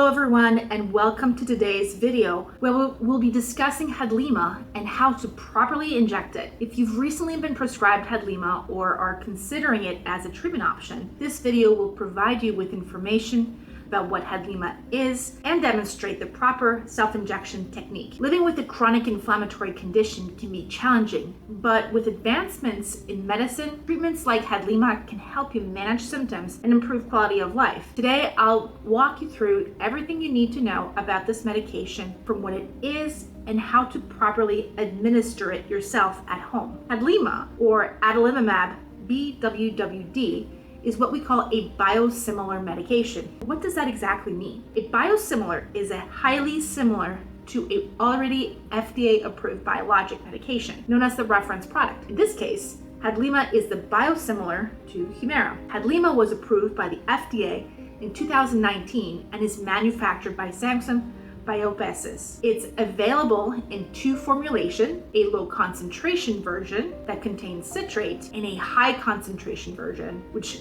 everyone, and welcome to today's video where we'll be discussing Hadlima and how to properly inject it. If you've recently been prescribed Hadlima or are considering it as a treatment option, this video will provide you with information about what Hadlima is and demonstrate the proper self-injection technique. Living with a chronic inflammatory condition can be challenging, but with advancements in medicine, treatments like Hadlima can help you manage symptoms and improve quality of life. Today, I'll walk you through everything you need to know about this medication, from what it is and how to properly administer it yourself at home. Hadlima, or adalimumab-bwwd, is what we call a biosimilar medication. What does that exactly mean? A biosimilar is a highly similar to an already FDA-approved biologic medication, known as the reference product. In this case, Hadlima is the biosimilar to Humira. Hadlima was approved by the FDA in 2019 and is manufactured by Samsung Bioepis. It's available in two formulations, a low concentration version that contains citrate and a high concentration version which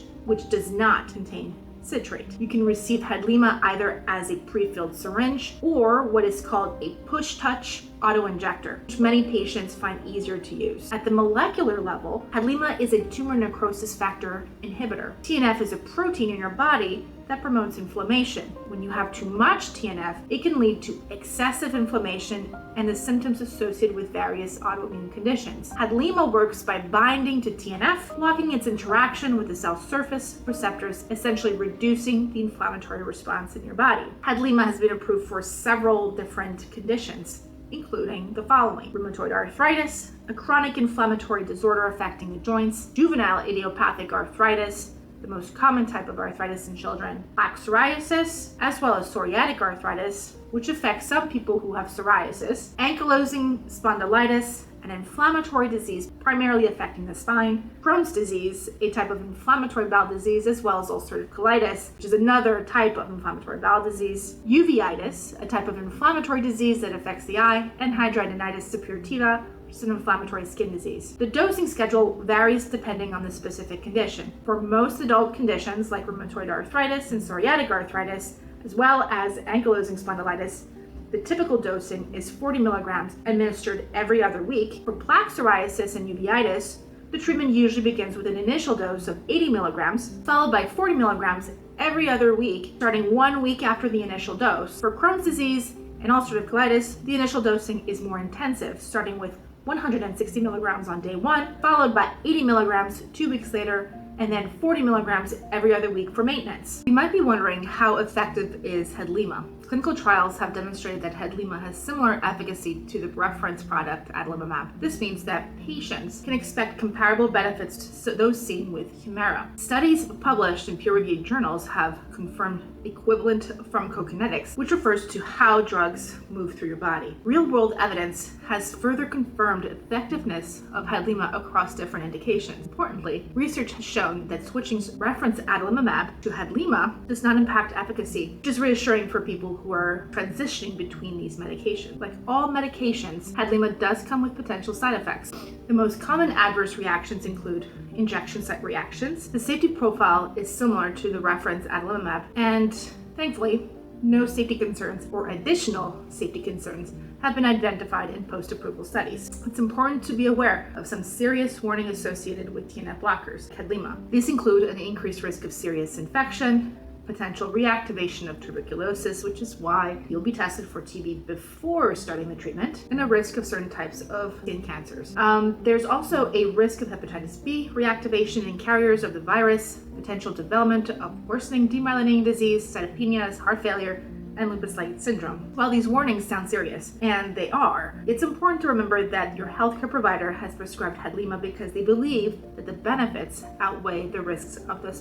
does not contain citrate. You can receive Hadlima either as a pre-filled syringe or what is called a PushTouch autoinjector, which many patients find easier to use. At the molecular level, Hadlima is a tumor necrosis factor inhibitor. TNF is a protein in your body that promotes inflammation. When you have too much TNF, it can lead to excessive inflammation and the symptoms associated with various autoimmune conditions. Hadlima works by binding to TNF, blocking its interaction with the cell surface receptors, essentially reducing the inflammatory response in your body. Hadlima has been approved for several different conditions, including the following: rheumatoid arthritis, a chronic inflammatory disorder affecting the joints, juvenile idiopathic arthritis, the most common type of arthritis in children, plaque psoriasis, as well as psoriatic arthritis, which affects some people who have psoriasis, ankylosing spondylitis, an inflammatory disease primarily affecting the spine, Crohn's disease, a type of inflammatory bowel disease, as well as ulcerative colitis, which is another type of inflammatory bowel disease, uveitis, a type of inflammatory disease that affects the eye, and hidradenitis suppurativa, which is an inflammatory skin disease. The dosing schedule varies depending on the specific condition. For most adult conditions like rheumatoid arthritis and psoriatic arthritis, as well as ankylosing spondylitis, the typical dosing is 40 milligrams administered every other week. For plaque psoriasis and uveitis, the treatment usually begins with an initial dose of 80 milligrams, followed by 40 milligrams every other week, starting 1 week after the initial dose. For Crohn's disease and ulcerative colitis, the initial dosing is more intensive, starting with 160 milligrams on day 1, followed by 80 milligrams 2 weeks later, and then 40 milligrams every other week for maintenance. You might be wondering, how effective is Hadlima? Clinical trials have demonstrated that Hadlima has similar efficacy to the reference product adalimumab. This means that patients can expect comparable benefits to those seen with Humira. Studies published in peer-reviewed journals have confirmed equivalent pharmacokinetics, which refers to how drugs move through your body. Real-world evidence has further confirmed effectiveness of Hadlima across different indications. Importantly, research has shown that switching reference adalimumab to Hadlima does not impact efficacy, which is reassuring for people who are transitioning between these medications. Like all medications, Hadlima does come with potential side effects. The most common adverse reactions include injection site reactions. The safety profile is similar to the reference adalimumab, and thankfully, no safety concerns or additional safety concerns have been identified in post-approval studies. It's important to be aware of some serious warning associated with TNF blockers, Hadlima. These include an increased risk of serious infection, potential reactivation of tuberculosis, which is why you'll be tested for TB before starting the treatment, and a risk of certain types of skin cancers. There's also a risk of hepatitis B reactivation in carriers of the virus, potential development of worsening demyelinating disease, cytopenias, heart failure, and lupus-like syndrome. While these warnings sound serious, and they are, it's important to remember that your healthcare provider has prescribed Hadlima because they believe that the benefits outweigh the risks of your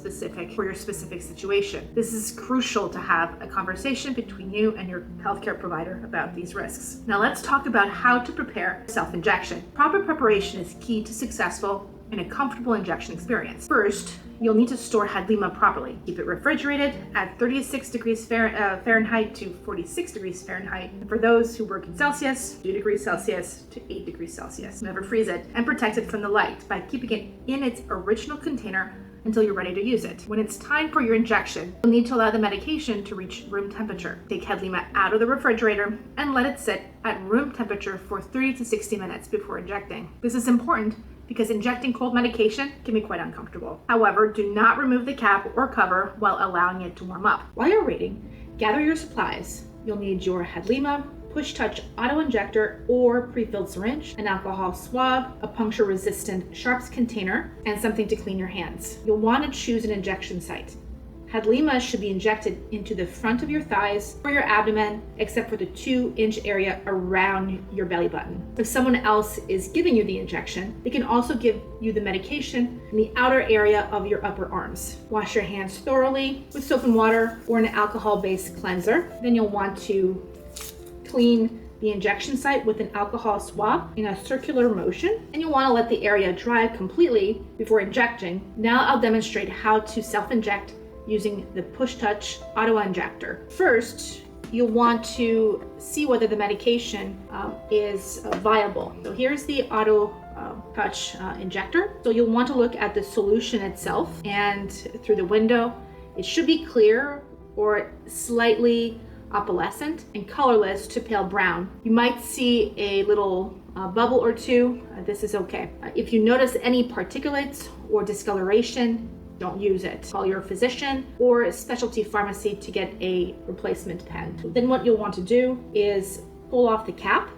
specific situation. This is crucial to have a conversation between you and your healthcare provider about these risks. Now let's talk about how to prepare self-injection. Proper preparation is key to successful and a comfortable injection experience. First, you'll need to store Hadlima properly. Keep it refrigerated at 36 degrees Fahrenheit to 46 degrees Fahrenheit. And for those who work in Celsius, 2 degrees Celsius to 8 degrees Celsius. Never freeze it, and protect it from the light by keeping it in its original container until you're ready to use it. When it's time for your injection, you'll need to allow the medication to reach room temperature. Take Hadlima out of the refrigerator and let it sit at room temperature for 30 to 60 minutes before injecting. This is important because injecting cold medication can be quite uncomfortable. However, do not remove the cap or cover while allowing it to warm up. While you're waiting, gather your supplies. You'll need your Hadlima, PushTouch autoinjector or pre-filled syringe, an alcohol swab, a puncture-resistant sharps container, and something to clean your hands. You'll want to choose an injection site. Hadlima should be injected into the front of your thighs or your abdomen, except for the 2-inch area around your belly button. If someone else is giving you the injection, they can also give you the medication in the outer area of your upper arms. Wash your hands thoroughly with soap and water or an alcohol-based cleanser. Then you'll want to clean the injection site with an alcohol swab in a circular motion, and you'll want to let the area dry completely before injecting. Now I'll demonstrate how to self-inject using the PushTouch autoinjector. First, you'll want to see whether the medication is viable. So here's the autotouch injector. So you'll want to look at the solution itself, and through the window, it should be clear or slightly opalescent and colorless to pale brown. You might see a little bubble or two. This is okay. If you notice any particulates or discoloration, don't use it. Call your physician or a specialty pharmacy to get a replacement pen. Then what you'll want to do is pull off the cap,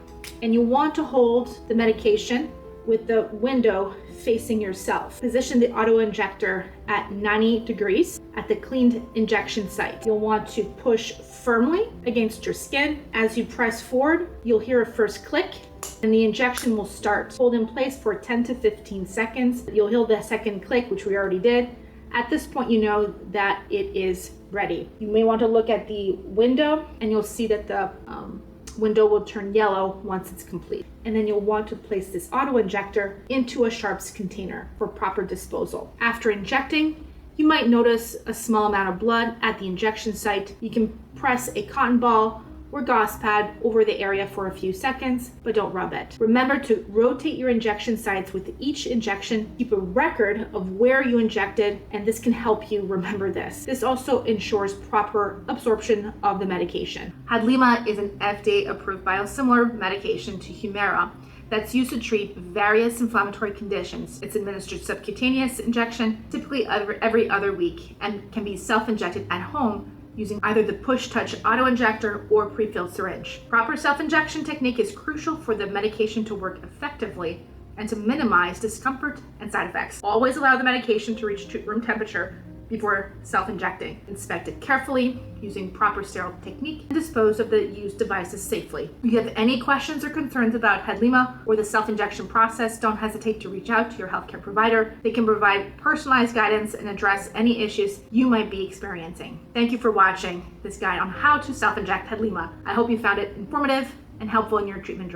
and you want to hold the medication with the window facing yourself. Position the autoinjector at 90 degrees at the cleaned injection site. You'll want to push firmly against your skin. As you press forward, you'll hear a first click, and the injection will start. Hold in place for 10 to 15 seconds. You'll hear the second click, which we already did. At this point, you know that it is ready. You may want to look at the window, and you'll see that the window will turn yellow once it's complete. And then you'll want to place this auto-injector into a sharps container for proper disposal. After injecting, you might notice a small amount of blood at the injection site. You can press a cotton ball or gauze pad over the area for a few seconds, but don't rub it. Remember to rotate your injection sites with each injection. Keep a record of where you injected, and this can help you remember this. This also ensures proper absorption of the medication. Hadlima is an FDA-approved biosimilar medication to Humira that's used to treat various inflammatory conditions. It's administered subcutaneous injection, typically every other week, and can be self-injected at home using either the PushTouch autoinjector or pre-filled syringe. Proper self-injection technique is crucial for the medication to work effectively and to minimize discomfort and side effects. Always allow the medication to reach room temperature before self-injecting. Inspect it carefully using proper sterile technique and dispose of the used devices safely. If you have any questions or concerns about Hadlima or the self-injection process, don't hesitate to reach out to your healthcare provider. They can provide personalized guidance and address any issues you might be experiencing. Thank you for watching this guide on how to self-inject Hadlima. I hope you found it informative and helpful in your treatment journey.